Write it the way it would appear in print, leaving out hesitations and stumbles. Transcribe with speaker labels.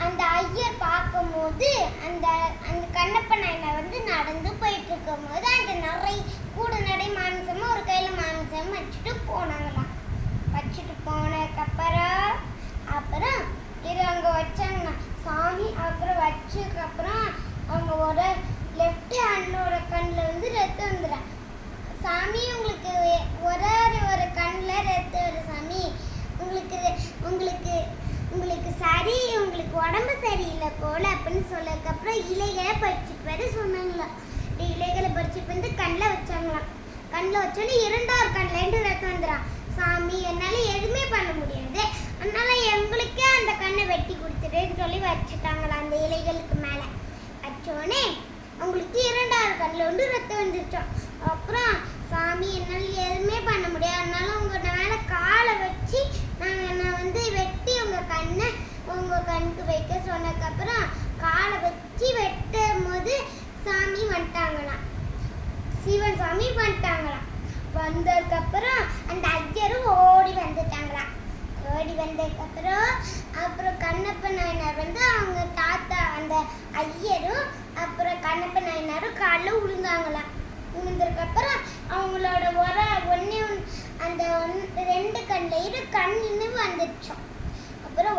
Speaker 1: அந்த ஐயர் பார்க்கும்போது அந்த அந்த கண்ணப்ப நாயனார் வந்து நடந்து போயிட்டு இருக்கும்போது அந்த கூட நடை மாமிசமும் ஒரு கையில மாமிசமும் வச்சுட்டு போனாங்களாம். வச்சுட்டு போனதுக்கப்புறம் அப்புறம் இது அங்கே வச்சாங்கண்ணா சாமி. அப்புறம் வச்சதுக்கப்புறம் அவங்க ஒரு லெஃப்ட் ஹேண்டோட கண்ணில் வந்து ரத்தம் வந்துடும். சாமி உங்களுக்கு ஒரு கண்ணில் ரத்தம் வரும் சாமி, உங்களுக்கு உங்களுக்கு உங்களுக்கு சரி, உங்களுக்கு உடம்பு சரியில்லை போல அப்படின்னு சொல்லதுக்கப்புறம் இலைகளை பறிச்சுட்டு சொன்னாங்களாம். இலைகளை பறிச்சுட்டு வந்து கண்ணில் வச்சாங்களாம். கண்ணில் வச்சோன்னே இரண்டாவது கண்ணிலேருந்து ரத்தம் வந்துடும். சாமி என்னால் எதுவுமே பண்ண முடியாது, அதனால எங்களுக்கே அந்த கண்ணை வெட்டி கொடுத்துட்டேன்னு சொல்லி வச்சுட்டாங்களாம். அந்த இலைகளுக்கு மேலே வச்சோடனே அவங்களுக்கு இரண்டாவது கண்ணில் வந்து ரத்தம் வந்துருச்சோம். அப்புறம் சாமி என்னால் எதுவுமே பண்ண முடியாது, அதனால உங்கள் மேலே காலை வச்சு நான் வந்து வெட்டி உங்கள் கண்ணுக்கு வைக்க சொன்னதுக்கப்புறம் காலை வச்சு வெட்டும் போது சாமி வந்துட்டாங்களாம். சிவன் சாமி வந்துட்டாங்களாம். வந்ததுக்கப்புறம் அந்த ஐயரும் ஓடி வந்துட்டாங்களாம். ஓடி வந்ததுக்கப்புறம் அப்புறம் கண்ணப்ப நாயனார் வந்து அவங்க தாத்தா அந்த ஐயரும் அப்புறம் கண்ணப்ப நாயனாரும் காலில் விழுந்தாங்களாம். விழுந்ததுக்கப்புறம் அவங்களோட அந்த 2 கண்ணில் கண் வந்துடுச்சோம். அப்புறம்